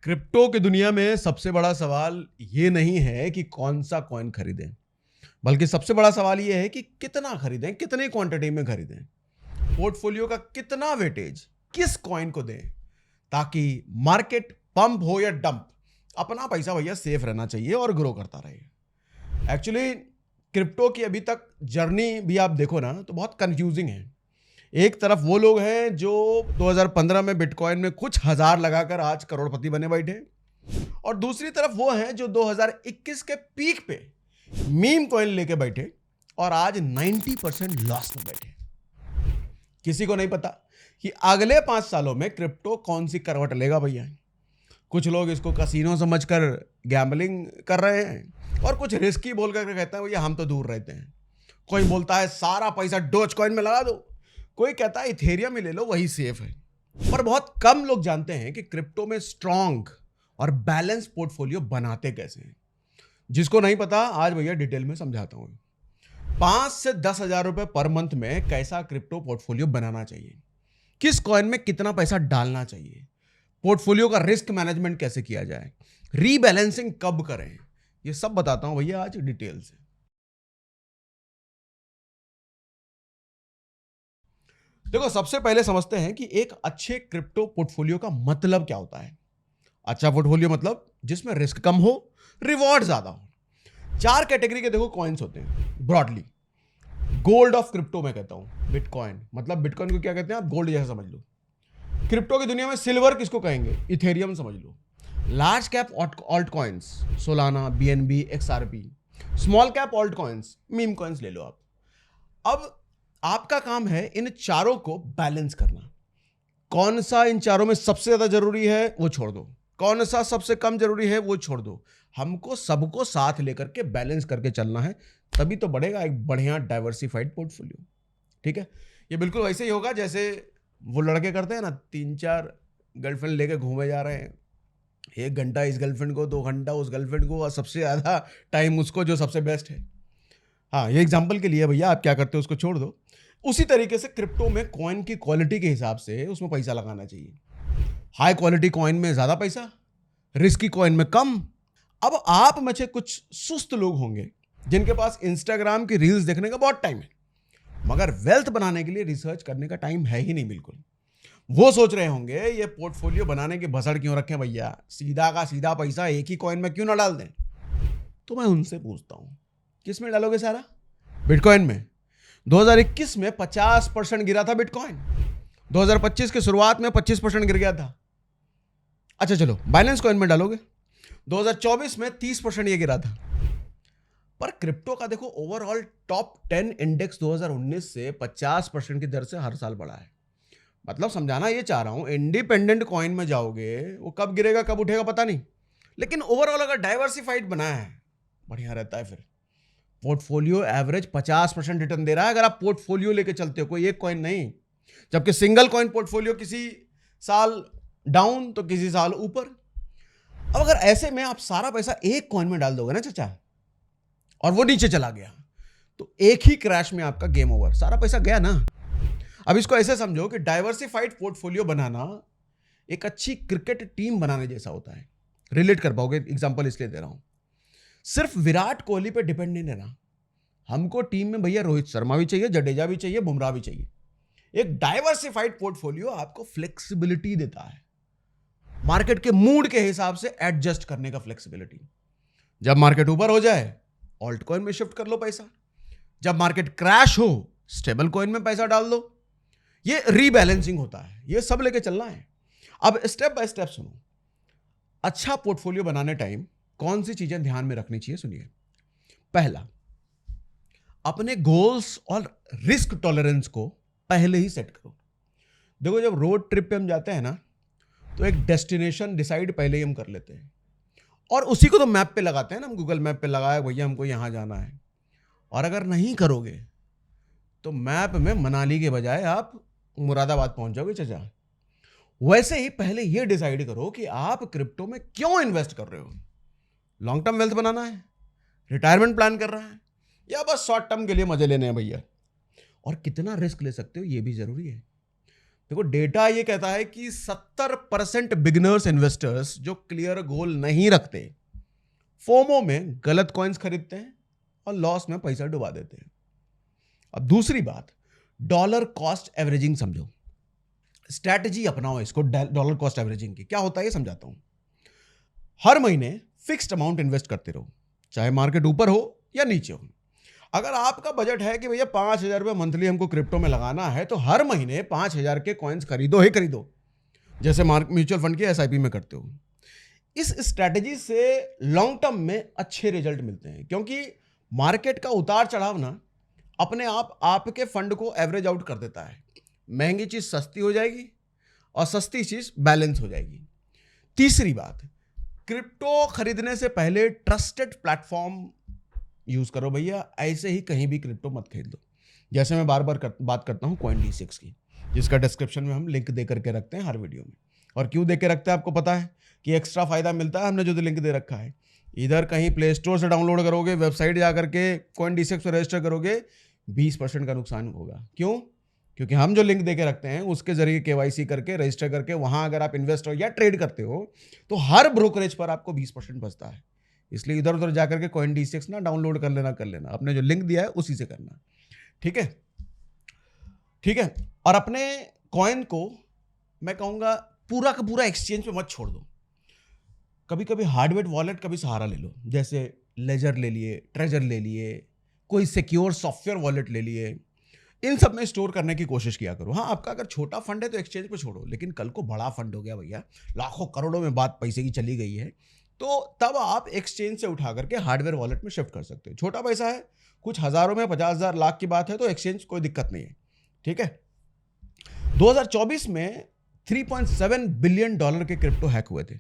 Crypto की दुनिया में सबसे बड़ा सवाल ये नहीं है कि कौन सा कॉइन खरीदें, बल्कि सबसे बड़ा सवाल ये है कि कितना खरीदें, कितनी क्वांटिटी में खरीदें, पोर्टफोलियो का कितना वेटेज किस कॉइन को दें, ताकि मार्केट पंप हो या डंप, अपना पैसा भैया सेफ रहना चाहिए और ग्रो करता रहे। एक्चुअली क्रिप्टो की अभी तक जर्नी भी आप देखो ना तो बहुत कंफ्यूजिंग है। एक तरफ वो लोग हैं जो 2015 में बिटकॉइन में कुछ हजार लगाकर आज करोड़पति बने बैठे, और दूसरी तरफ वो हैं जो 2021 के पीक पे मीम कॉइन लेके बैठे और आज 90% लॉस में बैठे। किसी को नहीं पता कि अगले 5 सालों में क्रिप्टो कौन सी करवट लेगा भैया। कुछ लोग इसको कसीनो समझकर गैम्बलिंग कर रहे हैं और कुछ रिस्की बोलकर कहते हैं भैया हम तो दूर रहते हैं। कोई बोलता है सारा पैसा डोज कॉइन में लगा दो, कोई कहता है इथेरियम में ले लो वही सेफ है। पर बहुत कम लोग जानते हैं कि क्रिप्टो में स्ट्रांग और बैलेंस पोर्टफोलियो बनाते कैसे हैं। जिसको नहीं पता आज भैया डिटेल में समझाता हूं। 5 से 10 हजार रुपए पर मंथ में कैसा क्रिप्टो पोर्टफोलियो बनाना चाहिए, किस कॉइन में कितना पैसा डालना चाहिए, पोर्टफोलियो का रिस्क मैनेजमेंट कैसे किया जाए, रीबैलेंसिंग कब करें, ये सब बताता हूं भैया आज डिटेल से। देखो सबसे पहले समझते हैं कि एक अच्छे क्रिप्टो पोर्टफोलियो का मतलब क्या होता है। अच्छा पोर्टफोलियो मतलब जिसमें रिस्क कम हो, रिवॉर्ड ज्यादा हो। 4 कैटेगरी के देखो कॉइन्स होते हैं ब्रॉडली। गोल्ड ऑफ क्रिप्टो मैं कहता हूं बिटकॉइन, मतलब बिटकॉइन को क्या कहते हैं आप गोल्ड जैसा समझ लो। क्रिप्टो की दुनिया में सिल्वर किसको कहेंगे, इथेरियम समझ लो। Large cap alt coins, Solana, BNB, XRP. Small cap alt coins, meme coins ले लो आप। अब आपका काम है इन चारों को बैलेंस करना। कौन सा इन चारों में सबसे ज्यादा जरूरी है वो छोड़ दो, कौन सा सबसे कम जरूरी है वो छोड़ दो। हमको सबको साथ लेकर के बैलेंस करके चलना है, तभी तो बढ़ेगा एक बढ़िया डाइवर्सिफाइड पोर्टफोलियो। ठीक है, ये बिल्कुल वैसे ही होगा जैसे वो लड़के करते हैं ना, 3-4 गर्लफ्रेंड लेके घूमे जा रहे हैं, 1 घंटा इस गर्लफ्रेंड को, 2 घंटा उस गर्लफ्रेंड को, और सबसे ज्यादा टाइम उसको जो सबसे बेस्ट है। हाँ, ये एग्जाम्पल के लिए भैया, आप क्या करते हो उसको छोड़ दो। उसी तरीके से क्रिप्टो में कॉइन की क्वालिटी के हिसाब से उसमें पैसा लगाना चाहिए। हाई क्वालिटी कॉइन में ज्यादा पैसा, रिस्की कॉइन में कम। अब आप में से कुछ सुस्त लोग होंगे जिनके पास इंस्टाग्राम की रील्स देखने का बहुत टाइम है, मगर वेल्थ बनाने के लिए रिसर्च करने का टाइम है ही नहीं बिल्कुल। वो सोच रहे होंगे ये पोर्टफोलियो बनाने के भसड़ क्यों रखें भैया, सीधा का सीधा पैसा एक ही कॉइन में क्यों ना डाल दें। तो मैं उनसे पूछता हूं किस में डालोगे सारा, बिटकॉइन में। 2021 में 50% गिरा था बिटकॉइन, 2025 की शुरुआत में 25% गिर गया था। अच्छा चलो बाइनेंस कॉइन में डालोगे, 2024 में 30% ये गिरा था। पर क्रिप्टो का देखो ओवरऑल टॉप 10 इंडेक्स 2019 से 50% की दर से हर साल बढ़ा है। मतलब समझाना ये चाह रहा हूं, इंडिपेंडेंट कॉइन में जाओगे वो कब गिरेगा कब उठेगा पता नहीं, लेकिन ओवरऑल अगर डाइवर्सिफाइड बनाया है बढ़िया रहता है। फिर पोर्टफोलियो एवरेज 50% रिटर्न दे रहा है अगर आप पोर्टफोलियो लेके चलते हो, कोई एक कॉइन नहीं। जबकि सिंगल कॉइन पोर्टफोलियो किसी साल डाउन तो किसी साल ऊपर। अब अगर ऐसे में आप सारा पैसा एक कॉइन में डाल दोगे ना चाचा, और वो नीचे चला गया, तो एक ही क्रैश में आपका गेम ओवर, सारा पैसा गया ना। अब इसको ऐसे समझो कि डाइवर्सिफाइड पोर्टफोलियो बनाना एक अच्छी क्रिकेट टीम बनाने जैसा होता है। रिलेट कर पाओगे, एग्जांपल इसलिए दे रहा हूं। सिर्फ विराट कोहली पे डिपेंड नहीं रहना, हमको टीम में भैया रोहित शर्मा भी चाहिए, जडेजा भी चाहिए, बुमराह भी चाहिए। एक डाइवर्सिफाइड पोर्टफोलियो आपको फ्लेक्सिबिलिटी देता है, मार्केट के मूड के हिसाब से एडजस्ट करने का फ्लेक्सिबिलिटी। जब मार्केट ऊपर हो जाए ऑल्ट कॉइन में शिफ्ट कर लो पैसा, जब मार्केट क्रैश हो स्टेबल कॉइन में पैसा डाल दो। ये रीबैलेंसिंग होता है, ये सब लेके चलना है। अब स्टेप बाय स्टेप सुनो। अच्छा पोर्टफोलियो बनाने टाइम कौन सी चीजें ध्यान में रखनी चाहिए सुनिए। पहला, अपने गोल्स और रिस्क टॉलरेंस को पहले ही सेट करो। देखो जब रोड ट्रिप पे हम जाते हैं ना, तो एक डेस्टिनेशन डिसाइड पहले ही हम कर लेते हैं, और उसी को तो मैप पे लगाते हैं ना, हम गूगल मैप पे लगाया भैया हमको यहां जाना है। और अगर नहीं करोगे तो मैप में मनाली के बजाय आप मुरादाबाद पहुंच जाओगे चाचा। वैसे ही पहले ये डिसाइड करो कि आप क्रिप्टो में क्यों इन्वेस्ट कर रहे हो। लॉन्ग टर्म वेल्थ बनाना है, रिटायरमेंट प्लान कर रहा है, या बस शॉर्ट टर्म के लिए मजे लेने हैं भैया। और कितना रिस्क ले सकते हो ये भी जरूरी है। देखो डेटा ये कहता है कि 70% बिगिनर्स इन्वेस्टर्स जो क्लियर गोल नहीं रखते, फोमो में गलत कॉइन्स खरीदते हैं और लॉस में पैसा डुबा देते हैं। अब दूसरी बात, डॉलर कॉस्ट एवरेजिंग समझो, स्ट्रैटेजी अपनाओ इसको डॉलर कॉस्ट एवरेजिंग की। क्या होता है ये समझाता हूं। हर महीने फिक्स्ड अमाउंट इन्वेस्ट करते रहो, चाहे मार्केट ऊपर हो या नीचे हो। अगर आपका बजट है कि भैया 5,000 रुपये मंथली हमको क्रिप्टो में लगाना है, तो हर महीने 5,000 के कॉइन्स खरीदो ही खरीदो, जैसे म्यूचुअल फंड की एसआईपी में करते हो। इस स्ट्रैटेजी से लॉन्ग टर्म में अच्छे रिजल्ट मिलते हैं, क्योंकि मार्केट का उतार चढ़ाव ना अपने आप आपके फंड को एवरेज आउट कर देता है। महंगी चीज सस्ती हो जाएगी और सस्ती चीज बैलेंस हो जाएगी। तीसरी बात, क्रिप्टो खरीदने से पहले ट्रस्टेड प्लेटफॉर्म यूज करो भैया, ऐसे ही कहीं भी क्रिप्टो मत खरीद लो। जैसे मैं बार बार बात करता हूं CoinD6 की, जिसका डिस्क्रिप्शन में हम लिंक दे करके रखते हैं हर वीडियो में। और क्यों दे के रखते हैं आपको पता है कि एक्स्ट्रा फायदा मिलता है, हमने जो लिंक दे रखा है। इधर कहीं प्ले स्टोर से डाउनलोड करोगे, वेबसाइट जा करके CoinD6 पर रजिस्टर करोगे, 20% का नुकसान होगा। क्यों? क्योंकि हम जो लिंक दे के रखते हैं उसके जरिए KYC करके रजिस्टर करके वहां अगर आप इन्वेस्ट हो या ट्रेड करते हो तो हर ब्रोकरेज पर आपको 20% बचता है। इसलिए इधर उधर जाकर के CoinD6 ना डाउनलोड कर लेना, अपने जो लिंक दिया है उसी से करना। ठीक है, ठीक है। और अपने कॉइन को मैं कहूंगा पूरा का पूरा एक्सचेंज पे मत छोड़ दो। कभी कभी हार्डवेयर वॉलेट का भी सहारा ले लो, जैसे लेजर ले लिए, ट्रेजर ले लिए, कोई सिक्योर सॉफ्टवेयर वॉलेट ले लिए। इन सब में स्टोर करने की कोशिश किया करो। हाँ, आपका अगर छोटा फंड है तो एक्सचेंज पे छोड़ो, लेकिन कल को बड़ा फंड हो गया भैया, लाखों करोड़ों में बात पैसे की चली गई है, तो तब आप एक्सचेंज से उठा करके हार्डवेयर वॉलेट में शिफ्ट कर सकते हो। छोटा पैसा है, कुछ हजारों में 50,000 लाख की बात है, तो एक्सचेंज कोई दिक्कत नहीं है। ठीक है। 2024 में 3.7 बिलियन डॉलर के क्रिप्टो हैक हुए थे,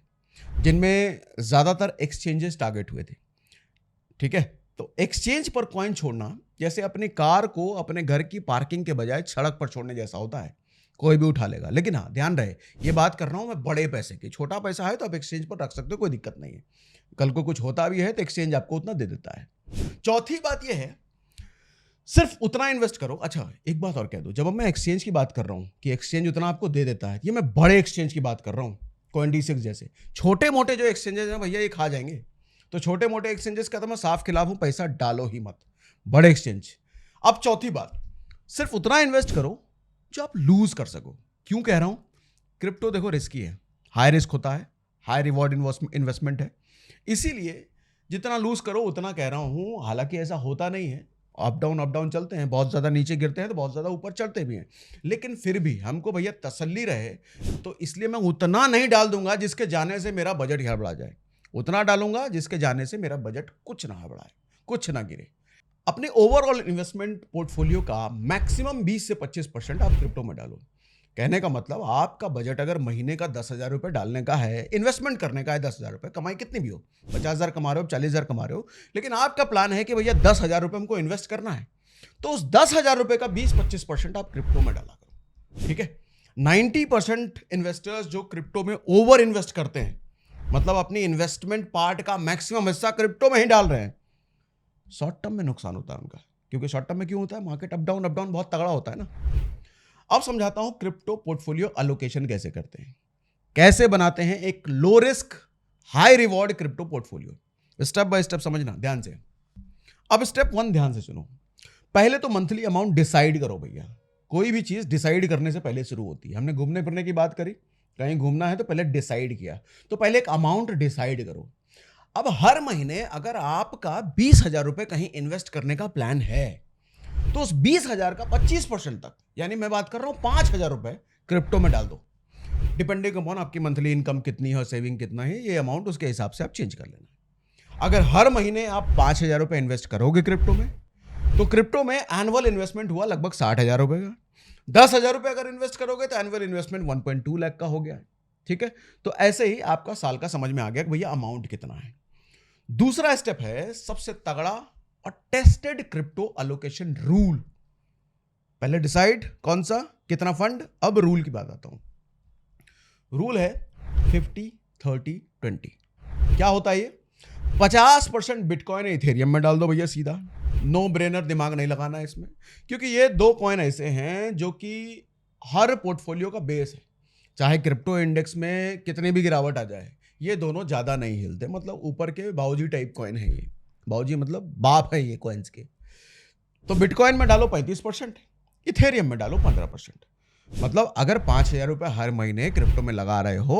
जिनमें ज्यादातर एक्सचेंजेस टारगेट हुए थे। ठीक है, तो एक्सचेंज पर कॉइन छोड़ना जैसे अपनी कार को अपने घर की पार्किंग के बजाय सड़क पर छोड़ने जैसा होता है। कोई भी उठा लेगा, लेकिन हाँ ध्यान रहे, ये बात कर रहा हूं मैं बड़े पैसे की। छोटा पैसा है तो आप एक्सचेंज पर रख सकते हो, कोई दिक्कत नहीं है। कल को कुछ होता भी है तो एक्सचेंज आपको उतना दे देता है। चौथी बात यह है, सिर्फ उतना इन्वेस्ट करो। अच्छा, एक बात और कह दो, जब मैं एक्सचेंज की बात कर रहा हूं कि एक्सचेंज उतना आपको दे देता है, ये मैं बड़े एक्सचेंज की बात कर रहा हूं। CoinD6 जैसे छोटे मोटे जो एक्सचेंजेस हैं भैया, ये खा जाएंगे। तो छोटे मोटे एक्सचेंजेस का तो मैं साफ खिलाफ हूं, पैसा डालो ही मत, बड़े एक्सचेंज। अब चौथी बात, सिर्फ उतना इन्वेस्ट करो जो आप लूज कर सको। क्यों कह रहा हूं? क्रिप्टो देखो रिस्की है, हाई रिस्क होता है, हाई रिवॉर्ड इन्वेस्टमेंट है, इसीलिए जितना लूज करो उतना कह रहा हूं। हालांकि ऐसा होता नहीं है, अप डाउन चलते हैं, बहुत ज़्यादा नीचे गिरते हैं तो बहुत ज़्यादा ऊपर चढ़ते भी हैं, लेकिन फिर भी हमको भैया तसल्ली रहे, तो इसलिए मैं उतना नहीं डाल दूंगा जिसके जाने से मेरा बजट गड़बड़ा जाए, उतना डालूंगा जिसके जाने से मेरा बजट कुछ ना बढ़ाए, कुछ ना गिरे। अपने ओवरऑल इन्वेस्टमेंट पोर्टफोलियो का मैक्सिमम 20 से 25% आप क्रिप्टो में डालो। कहने का मतलब, आपका बजट अगर महीने का 10,000 रुपये डालने का है, इन्वेस्टमेंट करने का है 10,000 रुपये, कमाई कितनी भी हो, 50,000 कमा रहे हो, 40,000 कमा रहे हो, लेकिन आपका प्लान है कि भैया 10,000 रुपये हमको इन्वेस्ट करना है, तो उस 10,000 रुपये का 20-25% आप क्रिप्टो में डाला करो। ठीक है। 90% इन्वेस्टर्स जो क्रिप्टो में ओवर इन्वेस्ट करते हैं, मतलब अपनी इन्वेस्टमेंट पार्ट का मैक्सिमम हिस्सा क्रिप्टो में ही डाल रहे हैं, शॉर्ट टर्म में नुकसान होता है उनका। क्योंकि शॉर्ट टर्म में क्यों होता है? मार्केट अप डाउन बहुत तगड़ा होता है ना। अब समझाता हूं क्रिप्टो पोर्टफोलियो एलोकेशन कैसे करते हैं, कैसे बनाते हैं एक low risk high reward crypto portfolio. Step by step समझना ध्यान से। अब स्टेप 1 ध्यान से सुनो। पहले तो मंथली अमाउंट डिसाइड करो भैया। कोई भी चीज डिसाइड करने से पहले शुरू होती है। हमने घूमने फिरने की बात करी, कहीं घूमना है तो पहले डिसाइड किया, तो पहले एक अमाउंट डिसाइड करो। अब हर महीने अगर आपका 20,000 रुपए कहीं इन्वेस्ट करने का प्लान है, तो उस 20,000 का 25% तक, यानी मैं बात कर रहा हूं 5,000 रुपए क्रिप्टो में डाल दो। डिपेंडिंग अपॉन आपकी मंथली इनकम कितनी है और सेविंग कितना है, ये अमाउंट उसके हिसाब से आप चेंज कर लेना। अगर हर महीने आप 5,000 रुपए इन्वेस्ट करोगे क्रिप्टो में, तो क्रिप्टो में एनुअल इन्वेस्टमेंट हुआ लगभग 60,000 रुपए का। 10,000 रुपए अगर इन्वेस्ट करोगे तो एनुअल इन्वेस्टमेंट 1.2 लाख का हो गया। ठीक है, तो ऐसे ही आपका साल का समझ में आ गया कि भैया अमाउंट कितना है। दूसरा स्टेप है सबसे तगड़ा और टेस्टेड क्रिप्टो एलोकेशन रूल। पहले डिसाइड कौन सा कितना फंड, अब रूल की बात आता हूं। रूल है 50-30-20। क्या होता है ये? 50% बिटकॉइन इथेरियम में डाल दो भैया सीधा, नो ब्रेनर, दिमाग नहीं लगाना इसमें, क्योंकि ये दो कॉइन ऐसे हैं जो कि हर पोर्टफोलियो का बेस है। चाहे क्रिप्टो इंडेक्स में कितनी भी गिरावट आ जाए, ये दोनों ज़्यादा नहीं हिलते। मतलब ऊपर के बाबूजी टाइप कॉइन है ये। बाबूजी मतलब बाप है ये कॉइन्स के। तो बिटकॉइन में डालो 35%, इथेरियम में डालो 15%। मतलब अगर 5,000 रुपये हर महीने क्रिप्टो में लगा रहे हो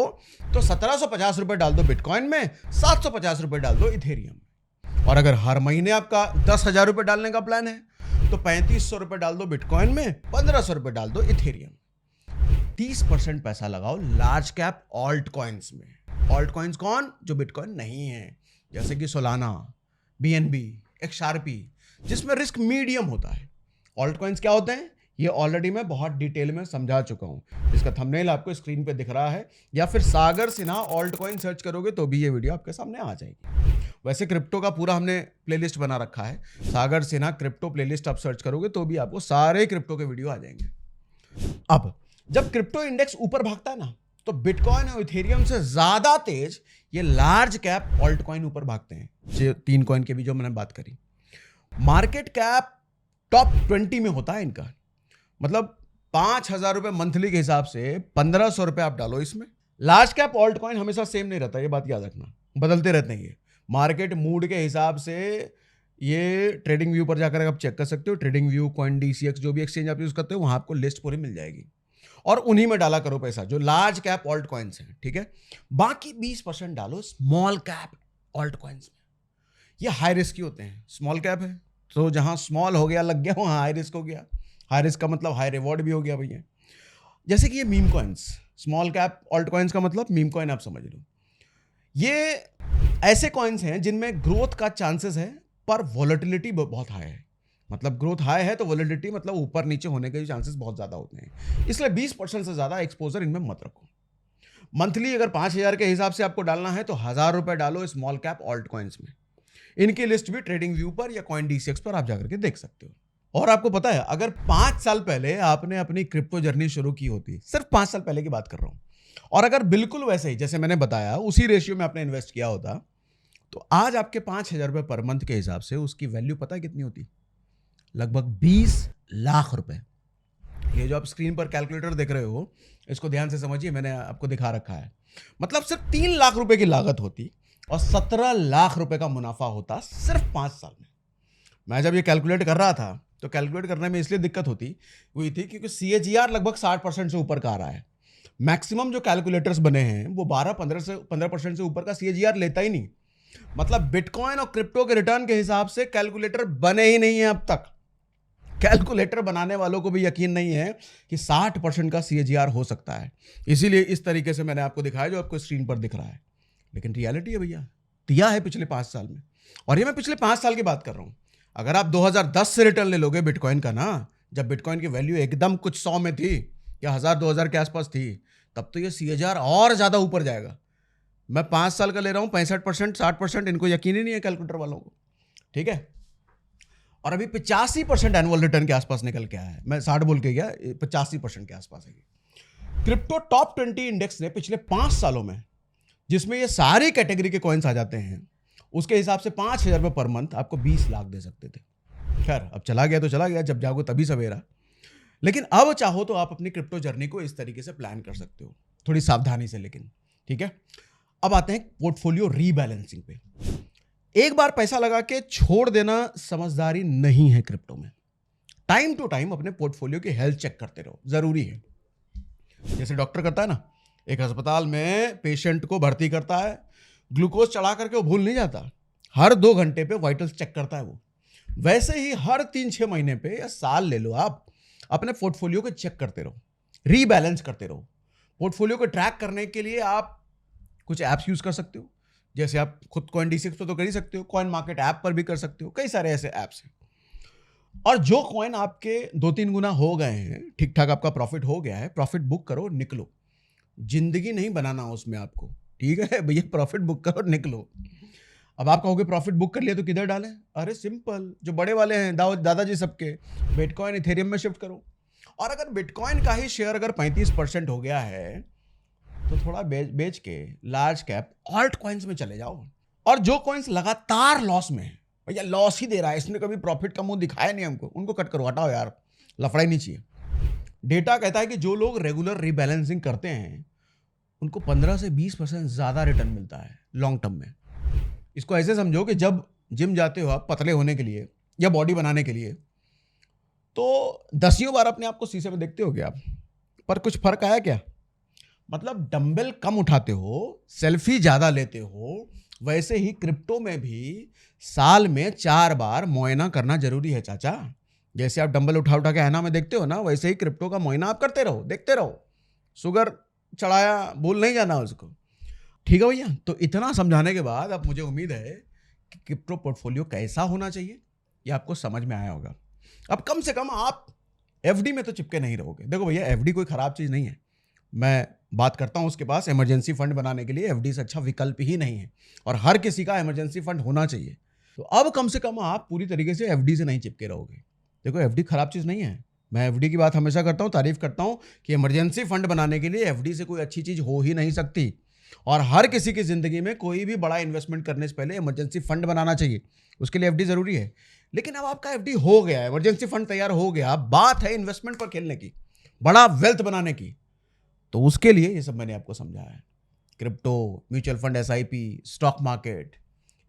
तो 1750 रुपये डाल दो बिटकॉइन में, 750 रुपये डाल दो इथेरियम में। और अगर हर महीने आपका 10,000 रुपये डालने का प्लान है तो 3500 रुपये डाल दो बिटकॉइन में, 1500 रुपये डाल दो इथेरियम। 30% पैसा लगाओ लार्ज कैप ऑल्ट कॉइन्स में। ऑल्ट कॉइन्स कौन? जो बिटकॉइन नहीं है, जैसे कि सोलाना, BNB, XRP, जिसमें रिस्क मीडियम होता है। ऑल्ट कॉइन्स क्या होते हैं ये ऑलरेडी मैं बहुत डिटेल में समझा चुका हूं। इसका थंबनेल आपको स्क्रीन पे दिख रहा है, या फिर सागर सिन्हा ऑल्ट कॉइन सर्च करोगे तो भी ये वीडियो आपके सामने आ जाएगी। वैसे क्रिप्टो का पूरा हमने प्लेलिस्ट बना रखा है, सागर सिन्हा क्रिप्टो प्लेलिस्ट आप सर्च करोगे तो भी आपको सारे क्रिप्टो के वीडियो आ जाएंगे। अब जब क्रिप्टो इंडेक्स ऊपर भागता है ना, तो बिटकॉइन और इथेरियम से ज्यादा तेज ये लार्ज कैप ऑल्ट कॉइन ऊपर भागते हैं। जो 3 कॉइन के भी जो मैंने बात करी, मार्केट कैप टॉप 20 में होता है इनका। मतलब 5,000 रुपये मंथली के हिसाब से 1,500 रुपये आप डालो इसमें। लार्ज कैप ऑल्ट कॉइन हमेशा सेम नहीं रहता, ये बात याद रखना, बदलते रहते हैं ये मार्केट मूड के हिसाब से। ये ट्रेडिंग व्यू पर जाकर आप चेक कर सकते हो। ट्रेडिंग व्यू, CoinDCX, जो भी एक्सचेंज आप यूज करते हो वहां आपको लिस्ट पूरी मिल जाएगी, और उन्हीं में डाला करो पैसा जो लार्ज कैप ऑल्ट कॉइन्स हैं, ठीक है। बाकी 20% डालो स्मॉल कैप ऑल्ट कॉइन्स में। ये हाई रिस्क ही होते हैं। स्मॉल कैप है तो जहां स्मॉल हो गया लग गया वहां हाई रिस्क हो गया। हाई रिस्क का मतलब हाई रिवॉर्ड भी हो गया भैया। जैसे कि ये meme coins, small cap alt coins का मतलब मीम कॉइन आप समझ लो। ये ऐसे कॉइन्स हैं जिनमें ग्रोथ का चांसेस है पर वॉलेटिलिटी बहुत हाई है। मतलब ग्रोथ हाई है तो वॉलेटिलिटी मतलब ऊपर नीचे होने के चांसेस बहुत ज़्यादा होते हैं। इसलिए 20% से ज़्यादा एक्सपोजर इनमें मत रखो। मंथली अगर 5,000 के हिसाब से आपको डालना है तो 1,000 रुपये डालो स्मॉल कैप ऑल्ट कॉइन्स में। इनकी लिस्ट भी ट्रेडिंग व्यू पर या CoinDCX पर आप जाकर के देख सकते हो। और आपको पता है, अगर 5 साल पहले आपने अपनी क्रिप्टो जर्नी शुरू की होती, सिर्फ 5 साल पहले की बात कर रहा हूं, और अगर बिल्कुल वैसे ही जैसे मैंने बताया उसी रेशियो में आपने इन्वेस्ट किया होता, तो आज आपके 5,000 रुपये पर मंथ के हिसाब से उसकी वैल्यू पता है कितनी होती? लगभग 20 लाख रुपए। ये जो आप स्क्रीन पर कैलकुलेटर देख रहे हो, इसको ध्यान से समझिए, मैंने आपको दिखा रखा है। मतलब सिर्फ 3 लाख रुपए की लागत होती और 17 लाख रुपए का मुनाफा होता सिर्फ 5 साल में। मैं जब ये कैलकुलेट कर रहा था तो कैलकुलेट करने में इसलिए दिक्कत हुई थी क्योंकि CAGR लगभग 60% से ऊपर का आ रहा है। मैक्सिमम जो कैलकुलेटर्स बने हैं वो 12-15% से ऊपर का CAGR लेता ही नहीं। मतलब बिटकॉइन और क्रिप्टो के रिटर्न के हिसाब से कैलकुलेटर बने ही नहीं है अब तक। कैलकुलेटर बनाने वालों को भी यकीन नहीं है कि 60% का CAGR हो सकता है। इसीलिए इस तरीके से मैंने आपको दिखाया जो आपको स्क्रीन पर दिख रहा है। लेकिन रियलिटी है भैया, दिया है पिछले 5 साल में। और ये मैं पिछले 5 साल की बात कर रहा हूं। अगर आप 2010 से रिटर्न ले लोगे बिटकॉइन का ना, जब बिटकॉइन की वैल्यू एकदम कुछ 100 में थी या 1,000-2,000 के आसपास थी, तब तो ये CAGR और ज़्यादा ऊपर जाएगा। मैं 5 साल का ले रहा हूँ, 65%, 60%, इनको यकीन ही नहीं है कैलकुलेटर वालों को, ठीक है। और अभी 85% एनुअल रिटर्न के आसपास निकल के आया है। मैं 60 बोल के गया, 85% के आसपास है। क्रिप्टो टॉप 20 इंडेक्स ने पिछले 5 सालों में, जिसमें ये सारी कैटेगरी के कॉइन्स आ जाते हैं, उसके हिसाब से 5,000 रुपये पर मंथ आपको 20 लाख दे सकते थे। खैर अब चला गया तो चला गया, जब जागो तभी सवेरा। लेकिन अब चाहो तो आप अपनी क्रिप्टो जर्नी को इस तरीके से प्लान कर सकते हो, थोड़ी सावधानी से, लेकिन ठीक है। अब आते हैं पोर्टफोलियो रीबैलेंसिंग पे। एक बार पैसा लगा के छोड़ देना समझदारी नहीं है क्रिप्टो में। टाइम टू टाइम अपने पोर्टफोलियो की हेल्थ चेक करते रहो, जरूरी है। जैसे डॉक्टर करता है ना, एक अस्पताल में पेशेंट को भर्ती करता है, ग्लूकोज चढ़ा करके वो भूल नहीं जाता, हर 2 घंटे पे वाइटल्स चेक करता है वो। वैसे ही हर 3-6 महीने पे या साल ले लो, आप अपने पोर्टफोलियो को चेक करते रहो, रीबैलेंस करते रहो। पोर्टफोलियो को ट्रैक करने के लिए आप कुछ ऐप्स यूज कर सकते हो, जैसे आप खुद CoinDCX पर तो कर ही सकते हो, कॉइन मार्केट ऐप पर भी कर सकते हो, कई सारे ऐसे ऐप्स हैं। और जो कॉइन आपके 2-3 गुना हो गए हैं, ठीक ठाक आपका प्रॉफिट हो गया है, प्रॉफिट बुक करो, निकलो। जिंदगी नहीं बनाना उसमें आपको, ठीक है भैया, प्रॉफिट बुक करो, निकलो। अब आप कहोगे प्रॉफिट बुक कर लिया तो किधर डालें? अरे सिंपल, जो बड़े वाले हैं दादाजी सबके, बिटकॉइन इथेरियम में शिफ्ट करो। और अगर बिटकॉइन का ही शेयर अगर 35% हो गया है तो थोड़ा बेच के लार्ज कैप ऑल्ट कॉइन्स में चले जाओ। और जो कॉइन्स लगातार लॉस में है, भैया लॉस ही दे रहा है, इसने कभी प्रॉफिट का मुंह दिखाया नहीं हमको, उनको कट करो, हटाओ यार, लफड़ा ही नहीं चाहिए। डेटा कहता है कि जो लोग रेगुलर रीबैलेंसिंग करते हैं उनको 15 से 20% ज़्यादा रिटर्न मिलता है लॉन्ग टर्म में। इसको ऐसे समझो कि जब जिम जाते हो आप पतले होने के लिए या बॉडी बनाने के लिए, तो दसियों बार अपने आप को शीशे में देखते हो क्या आप, पर कुछ फर्क आया क्या? मतलब डंबल कम उठाते हो, सेल्फी ज़्यादा लेते हो, वैसे ही क्रिप्टो में भी साल में 4 बार मुआयना करना जरूरी है चाचा। जैसे आप डंबल उठा उठा के आईना में देखते हो ना, वैसे ही क्रिप्टो का मुआयना आप करते रहो, देखते रहो। शुगर चढ़ाया भूल नहीं जाना उसको। ठीक है भैया, तो इतना समझाने के बाद अब मुझे उम्मीद है कि क्रिप्टो पोर्टफोलियो कैसा होना चाहिए ये आपको समझ में आया होगा। अब कम से कम आप एफडी में तो चिपके नहीं रहोगे। देखो भैया, एफडी कोई खराब चीज़ नहीं है। मैं बात करता हूँ उसके पास इमरजेंसी फंड बनाने के लिए एफडी से अच्छा विकल्प ही नहीं है, और हर किसी का इमरजेंसी फंड होना चाहिए। तो अब कम से कम आप पूरी तरीके से एफडी से नहीं चिपके रहोगे। देखो, एफडी खराब चीज़ नहीं है। मैं एफडी की बात हमेशा करता हूँ, तारीफ करता हूँ कि इमरजेंसी फंड बनाने के लिए एफडी से कोई अच्छी चीज़ हो ही नहीं सकती। और हर किसी की ज़िंदगी में कोई भी बड़ा इन्वेस्टमेंट करने से पहले इमरजेंसी फंड बनाना चाहिए, उसके लिए एफडी ज़रूरी है। लेकिन अब आपका एफडी हो गया, इमरजेंसी फंड तैयार हो गया, बात है इन्वेस्टमेंट पर खेलने की, बड़ा वेल्थ बनाने की। तो उसके लिए ये सब मैंने आपको समझाया है। Crypto, mutual fund, SIP, stock market,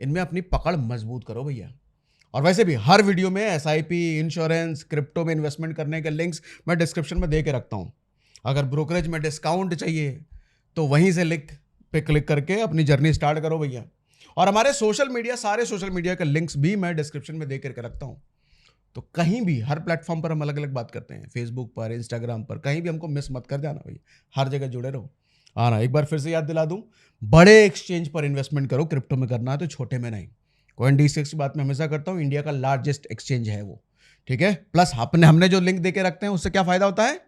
इनमें अपनी पकड़ मजबूत करो भैया। और वैसे भी हर वीडियो में एसआईपी, इंश्योरेंस, क्रिप्टो में इन्वेस्टमेंट करने के लिंक्स मैं डिस्क्रिप्शन में दे के रखता हूँ। अगर ब्रोकरेज में डिस्काउंट चाहिए तो वहीं से लिंक पे क्लिक करके अपनी जर्नी स्टार्ट करो भैया। और हमारे सोशल मीडिया, सारे सोशल मीडिया के लिंक्स भी मैं डिस्क्रिप्शन में दे करके रखता हूँ। तो कहीं भी, हर प्लेटफॉर्म पर हम अलग अलग बात करते हैं, फेसबुक पर, इंस्टाग्राम पर, कहीं भी हमको मिस मत कर जाना भैया, हर जगह जुड़े रहो। हाँ ना, एक बार फिर से याद दिला दूं, बड़े एक्सचेंज पर इन्वेस्टमेंट करो, क्रिप्टो में करना है तो छोटे में नहीं। CoinDesk की बात मैं हमेशा करता हूँ, इंडिया का लार्जेस्ट एक्सचेंज है वो, ठीक है। प्लस हमने जो लिंक देके रखते हैं उससे क्या फायदा होता है,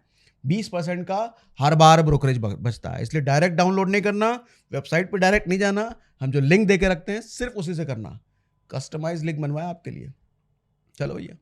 20% का हर बार ब्रोकरेज बचता है। इसलिए डायरेक्ट डाउनलोड नहीं करना, वेबसाइट पर डायरेक्ट नहीं जाना, हम जो लिंक देके रखते हैं सिर्फ उसी से करना। कस्टमाइज लिंक बनवाया आपके लिए। चलो भैया।